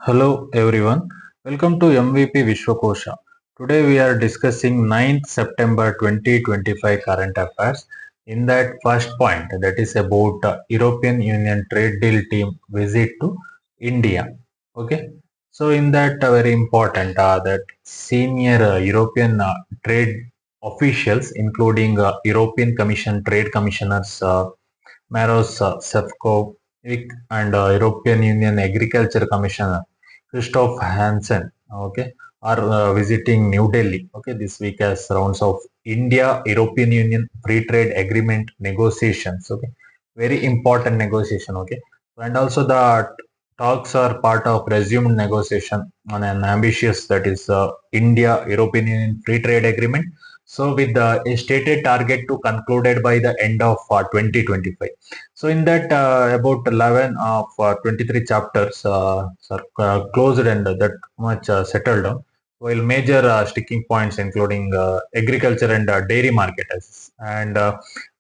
Hello everyone, welcome to MVP Vishwakosha. Today we are discussing 9th September 2025 current affairs. In that first point, that is about European Union trade deal team visit to India. Okay, so in that very important that senior European trade officials, including European Commission trade commissioners Maros Sefcovic and European Union Agriculture Commissioner Christoph Hansen, okay, are visiting New Delhi, okay, this week as rounds of India European Union Free Trade Agreement negotiations, okay, very important negotiation, okay, and also the talks are part of resumed negotiation on an ambitious, that is India European Union Free Trade Agreement. So with a stated target to concluded by the end of 2025. So in that about 11 of 23 chapters are closed and that much settled down, while major sticking points including agriculture and dairy market access and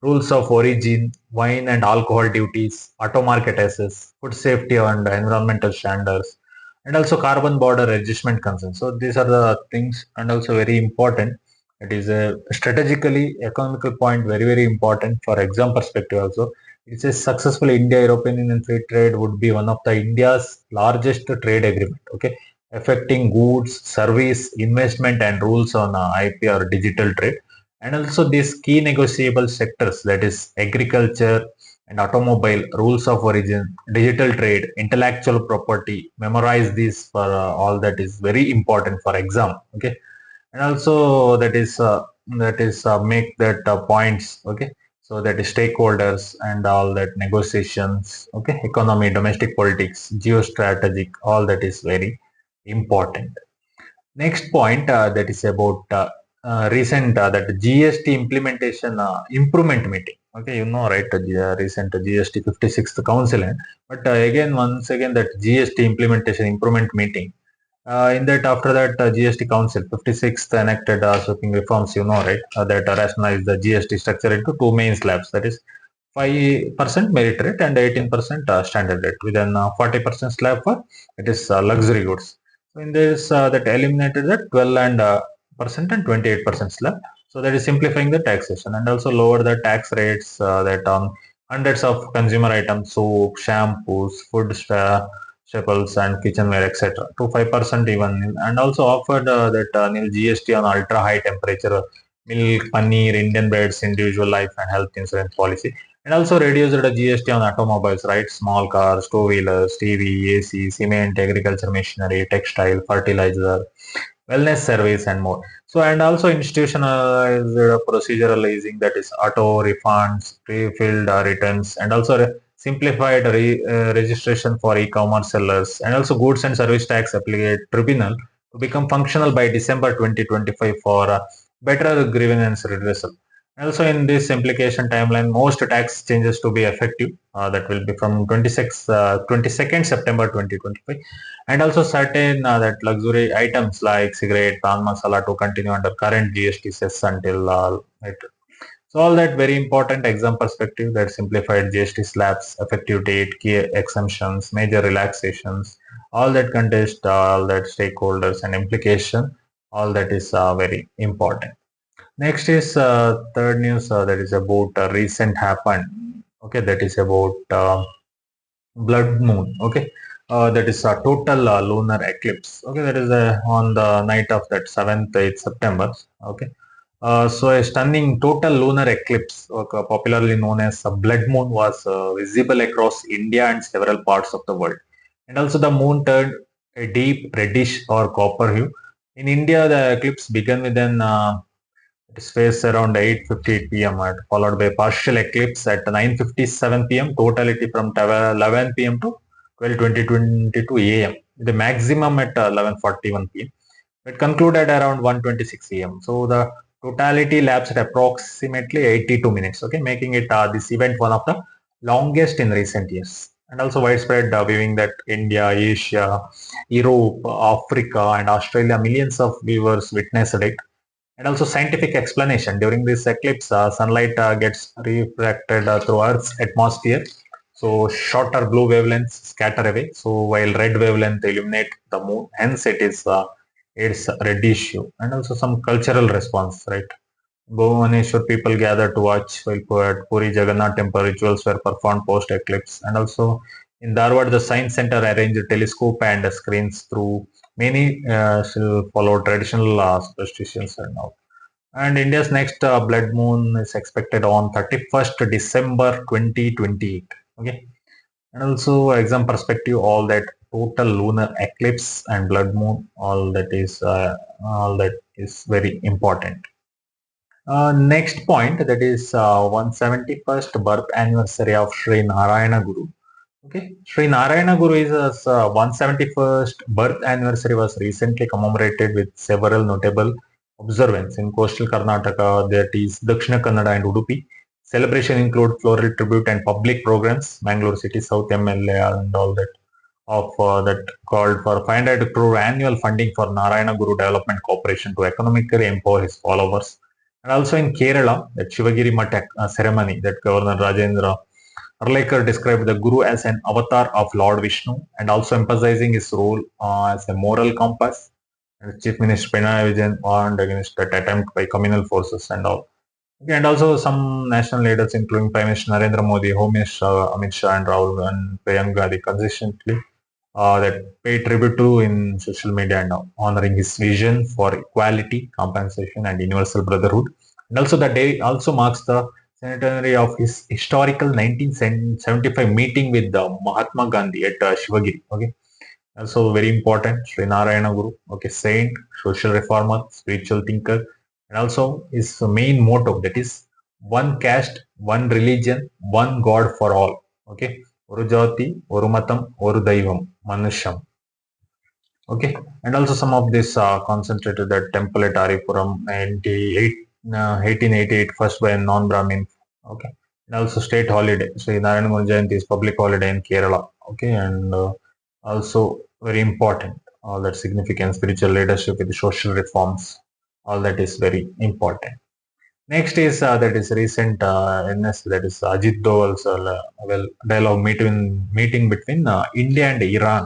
rules of origin, wine and alcohol duties, auto market access, food safety and environmental standards, and also carbon border adjustment concerns. So these are the things, and also very important. It is a strategically economical point, very important for exam perspective also. It says successful India-European Union free trade would be one of the India's largest trade agreement, okay, affecting goods, service, investment and rules on IP or digital trade. And also these key negotiable sectors, that is agriculture and automobile, rules of origin, digital trade, intellectual property, memorize these for all that is very important for exam, okay. And also that is make that points, okay, so that is stakeholders and all that negotiations, okay, economy, domestic politics, geostrategic, all that is very important. Next point, that is about recent that GST implementation improvement meeting. Okay, you know, right? Recent GST 56th Council, but again, once again, that GST implementation improvement meeting. In that, after that, GST Council 56th enacted sweeping reforms, you know, right? That rationalized the GST structure into two main slabs, that is 5% merit rate and 18% standard rate, with an 40% slab for it is luxury goods. So in this, that eliminated the 12 and percent and 28% slab. So that is simplifying the taxation, and also lower the tax rates that on hundreds of consumer items, soap, shampoos, food staples and kitchenware, etc. to 5% even, and also offered that nil GST on ultra high temperature milk, paneer, Indian breads, individual life and health insurance policy, and also reduced the GST on automobiles, right? Small cars, two-wheelers, TV, AC, cement, agriculture machinery, textile, fertilizer, wellness service, and more. So, and also institutionalized procedural easing, that is auto refunds, pre-filled returns, and also simplified registration for e-commerce sellers, and also goods and service tax appellate tribunal to become functional by December 2025 for better grievance redressal. Also, in this implication timeline, most tax changes to be effective. That will be from 22nd September 2025, and also certain that luxury items like cigarette, pan masala to continue under current GST cess until it. So all that very important exam perspective, that simplified GST slabs, effective date, key exemptions, major relaxations, all that contest, all that stakeholders and implication, all that is very important. Next is third news, that is about recent happened. Okay, that is about blood moon. Okay, that is a total lunar eclipse. Okay, that is on the night of that 7th 8th September. Okay, so a stunning total lunar eclipse, popularly known as a blood moon, was visible across India and several parts of the world. And also the moon turned a deep reddish or copper hue. In India, the eclipse began with an it is phased around 8:58 p.m. followed by partial eclipse at 9:57 p.m. Totality from 11 p.m. to 12:22 a.m. The maximum at 11:41 p.m. It concluded around 1:26 a.m. So the totality lapsed at approximately 82 minutes. Okay, making it this event one of the longest in recent years. And also widespread viewing that India, Asia, Europe, Africa, and Australia, millions of viewers witnessed it. And also scientific explanation, during this eclipse sunlight gets refracted through Earth's atmosphere, So shorter blue wavelengths scatter away. So while red wavelength illuminate the moon, hence it's reddish hue. And also some cultural response, right? Bhubaneswar people gather to watch while at Puri Jagannath temple rituals were performed post eclipse. And also in Dharwad, the Science Center arranged a telescope and screens through many still follow traditional superstitions and all. And India's next blood moon is expected on 31st December 2028. Okay. And also exam perspective, all that total lunar eclipse and blood moon, all that is very important. Next point, that is 171st birth anniversary of Sreenarayanaguru. Okay, Sreenarayanaguru is 171st birth anniversary was recently commemorated with several notable observances in coastal Karnataka, that is Dakshina Kannada and Udupi. Celebration include floral tribute and public programs. Mangalore City South MLA and all that that called for 500 crore annual funding for Narayana Guru Development Corporation to economically empower his followers. And also in Kerala, that Shivagiri Matta ceremony that Governor Rajendra Arlekar described the Guru as an avatar of Lord Vishnu and also emphasizing his role as a moral compass. And Chief Minister Pinarayi Vijayan warned against that attempt by communal forces and all. Okay, and also some national leaders, including Prime Minister Narendra Modi, Home Minister Amit Shah and Rahul and Priyanka Gandhi, consistently that pay tribute to in social media and honoring his vision for equality, compensation, and universal brotherhood. And also the day also marks the centenary of his historical 1975 meeting with Mahatma Gandhi at Shivagiri. Okay, also very important, Sri Narayana Guru. Okay, saint, social reformer, spiritual thinker, and also his main motto, that is one caste, one religion, one God for all. Okay, ஒரு ஜாதி ஒரு மதம் ஒரு தெய்வம் மனுஷம். Okay, and also some of this concentrated that temple at Aripuram 1888 first by a non-Brahmin. Okay, and also state holiday. So Narayana Guru Jayanti is public holiday in Kerala. Okay, and also very important, all that significant spiritual leadership with social reforms, all that is very important. Next is that is recent NS, that is Ajit Doval's dialogue meeting between India and Iran.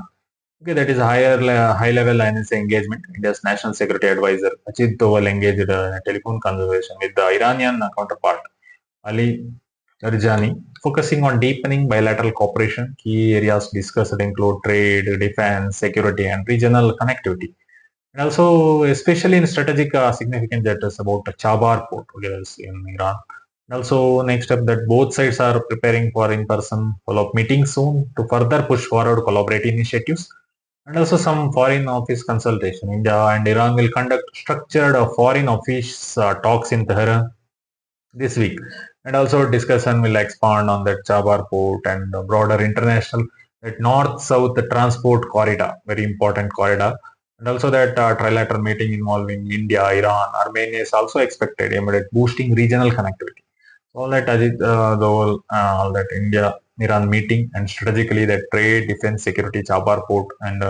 Okay, that is high level NSA engagement. India's national security advisor Ajit Doval engaged in a telephone conversation with the Iranian counterpart Ali Arjani, focusing on deepening bilateral cooperation. Key areas discussed include trade, defense, security, and regional connectivity. And also, especially in strategic significance, that is about the Chabar port, okay, that's in Iran. And also, next up, that both sides are preparing for in-person follow-up meetings soon to further push forward collaborative initiatives. And also some foreign office consultation. India and Iran will conduct structured foreign office talks in Tehran this week. And also discussion will expand on that Chabar port and broader international that north-south transport corridor, very important corridor. And also that trilateral meeting involving India, Iran, Armenia is also expected, aimed at boosting regional connectivity. All that all that India-Iran meeting and strategically that trade, defense, security, Chabar port and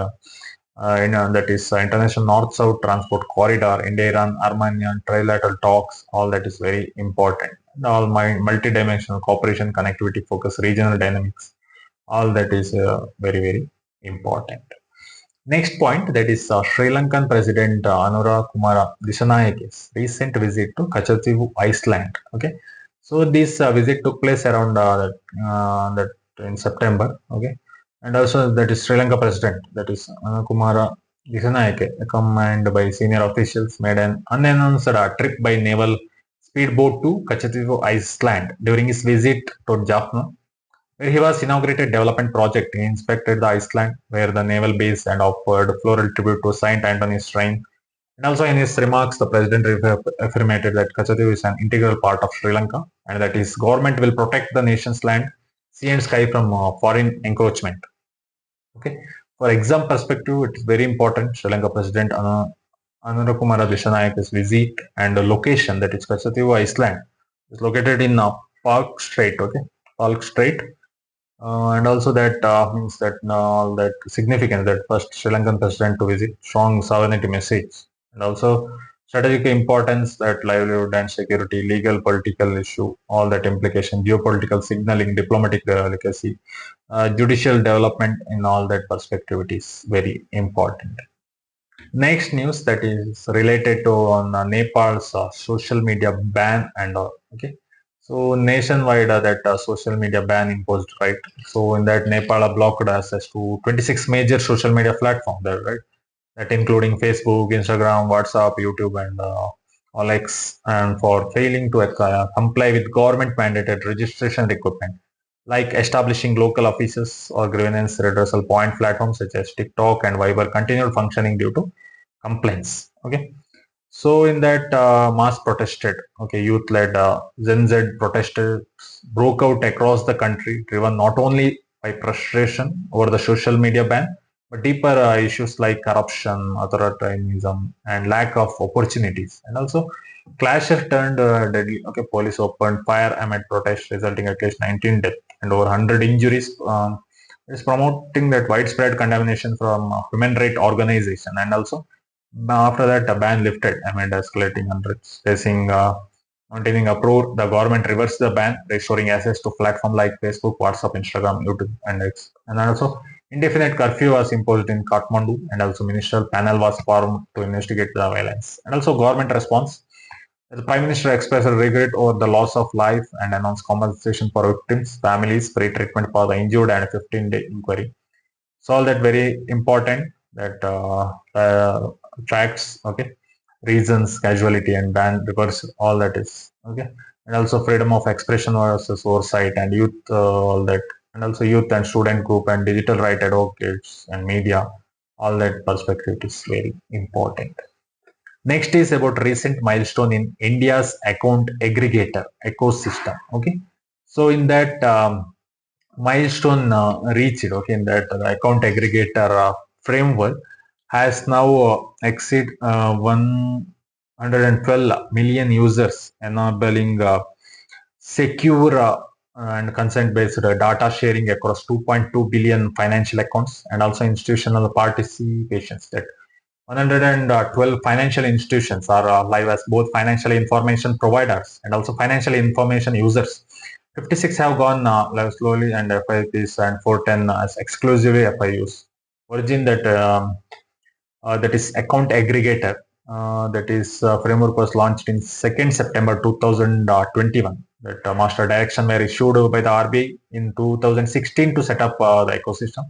that is international north-south transport corridor, India-Iran, Armenia, trilateral talks, all that is very important. And all my multi-dimensional cooperation, connectivity, focus, regional dynamics, all that is very, very important. Next point, that is Sri Lankan President Anura Kumara Dissanayike's recent visit to Katchatheevu Island. Okay, so this visit took place around that in September. Okay, and also that is Sri Lanka President, that is Anura Kumara Dissanayake, accompanied by senior officials, made an unannounced trip by naval speedboat to Katchatheevu Island during his visit to Jaffna, where he was inaugurated development project. He inspected the island where the naval base and offered floral tribute to Saint Anthony's shrine. And also in his remarks, the president affirmed that Katchatheevu is an integral part of Sri Lanka and that his government will protect the nation's land, sea and sky from foreign encroachment. Okay, for exam perspective, it is very important. Sri Lanka President Anura Kumara Dissanayike's visit and the location, that is Katchatheevu Island, is located in Palk Strait. Okay, Palk Strait. And also that means that all that significance that first Sri Lankan president to visit, strong sovereignty message. And also strategic importance, that livelihood and security, legal, political issue, all that implication, geopolitical signaling, diplomatic delicacy, judicial development in all that perspective, it is very important. Next news that is related to on Nepal's social media ban and all. Okay, so nationwide that social media ban imposed, right? So in that Nepal blocked access to 26 major social media platforms there, right? That including Facebook, Instagram, WhatsApp, YouTube, and all X, and for failing to comply with government mandated registration requirement, like establishing local offices or grievance redressal point platforms such as TikTok and Viber continued functioning due to complaints. Okay, so in that mass protested, okay, youth-led Gen Z protesters broke out across the country, driven not only by frustration over the social media ban, but deeper issues like corruption, authoritarianism, and lack of opportunities. And also, clashes turned deadly. Okay, police opened fire amid protests, resulting at least 19 deaths and over 100 injuries. It's promoting that widespread condemnation from human rights organization, and also after that, the ban lifted amid escalating unrest. Facing continuing uproar, the government reversed the ban, restoring access to platforms like Facebook, WhatsApp, Instagram, YouTube, and X. And also, indefinite curfew was imposed in Kathmandu, and also ministerial panel was formed to investigate the violence. And also, government response. The Prime Minister expressed regret over the loss of life and announced compensation for victims, families, free treatment for the injured, and a 15-day inquiry. So all that very important, that tracks, okay, reasons, casualty, and ban reverse, all that is okay. And also freedom of expression versus oversight and youth, all that, and also youth and student group and digital right advocates and media, all that perspective is very important. Next is about recent milestone in India's account aggregator ecosystem. Okay, so in that milestone reached, okay, in that account aggregator framework has now exceed 112 million users, enabling secure and consent-based data sharing across 2.2 billion financial accounts, and also institutional participations. That 112 financial institutions are live as both financial information providers and also financial information users. 56 have gone slowly and FIPs, and 410 as exclusively FIUs. Origin that is account aggregator. That is framework was launched in 2nd September 2021. That master direction were issued by the RBI in 2016 to set up the ecosystem.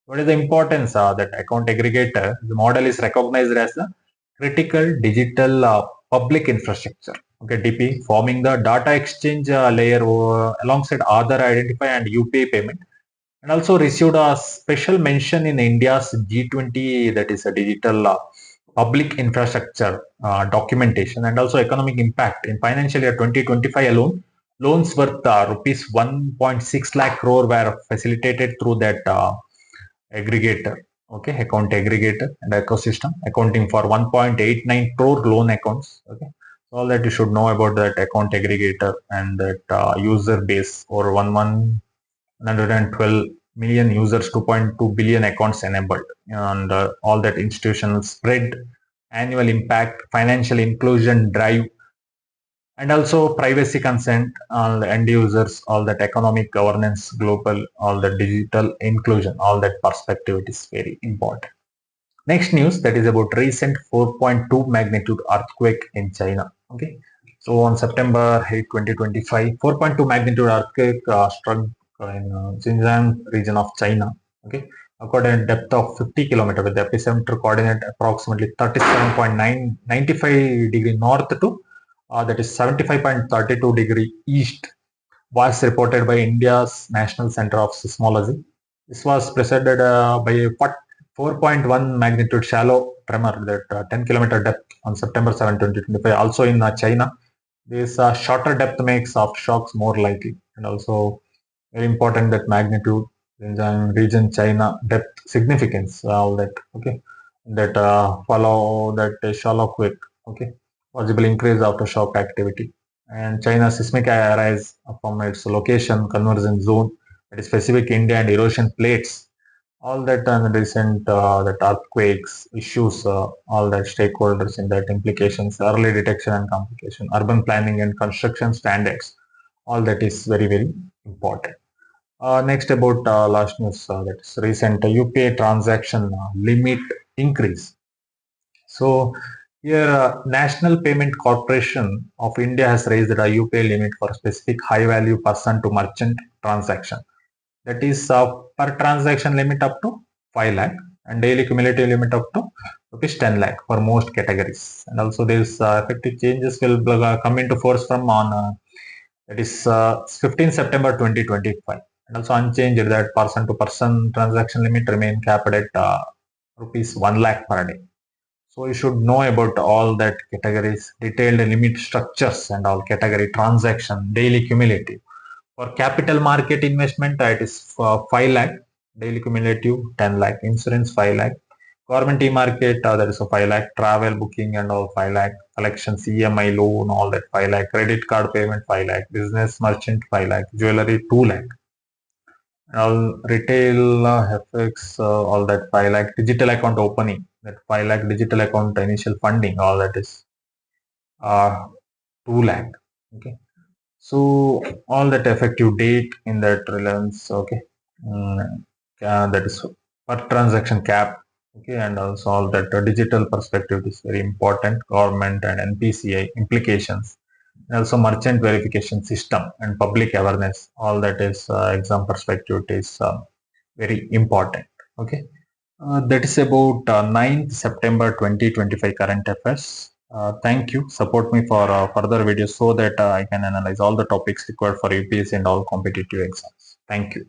What is the importance that account aggregator? The model is recognized as the critical digital public infrastructure, okay, DP, forming the data exchange layer alongside Aadhaar identifier and UPI payment, and also received a special mention in India's G20, that is a digital public infrastructure documentation, and also economic impact. In financial year 2025 alone, loans worth rupees 1.6 lakh crore were facilitated through that aggregator, okay, account aggregator and ecosystem, accounting for 1.89 crore loan accounts. Okay, so all that you should know about that account aggregator and that user base, or 112 million users, 2.2 billion accounts enabled, and all that institutional spread, annual impact, financial inclusion drive, and also privacy consent, all the end users, all that economic governance, global, all the digital inclusion, all that perspective, it is very important. Next news that is about recent 4.2 magnitude earthquake in China. Okay, so on September 8, 2025, 4.2 magnitude earthquake struck in Xinjiang region of China. Okay, according to depth of 50 km with the epicenter coordinate approximately 37.95 degree north to that is 75.32 degree east, was reported by India's National Center of Seismology. This was preceded by a 4.1 magnitude shallow tremor that 10 km depth on September 7, 2025. Also in China, this shorter depth makes aftershocks more likely, and also very important that magnitude, region, China, depth, significance, all that. Okay, that follow that shallow quake. Okay, possible increase aftershock activity, and China's seismic arise from its location, convergence zone, that is Pacific, India, and erosion plates, all that and recent that earthquakes issues, all that stakeholders in that implications, early detection and complication, urban planning and construction standards, all that is very, very important. Next about last news, that is recent UPI transaction limit increase. So here, National Payment Corporation of India has raised the UPI limit for specific high value person to merchant transaction. That is per transaction limit up to 5 lakh and daily cumulative limit up to rupees 10 lakh for most categories. And also these effective changes will come into force from on that is 15 September 2025. And also unchanged that person to person transaction limit remain capped at rupees 1 lakh per day. So you should know about all that categories, detailed limit structures and all category transaction, daily cumulative. For capital market investment, it is 5 lakh, daily cumulative 10 lakh, insurance 5 lakh, government e-market, there is a 5 lakh, travel booking and all 5 lakh, collections, EMI loan, all that 5 lakh, credit card payment 5 lakh, business merchant 5 lakh, jewelry 2 lakh. All retail FX, all that 5 lakh, digital account opening, that 5 lakh digital account initial funding, all that is 2 lakh. Okay. So all that effective date in that relevance, okay, that is per transaction cap, okay, and also all that digital perspective is very important, government and NPCI implications, and also merchant verification system and public awareness, all that is exam perspective is very important, okay. That is about 9th September 2025 current affairs. Thank you. Support me for further videos so that I can analyze all the topics required for UPSC and all competitive exams. Thank you.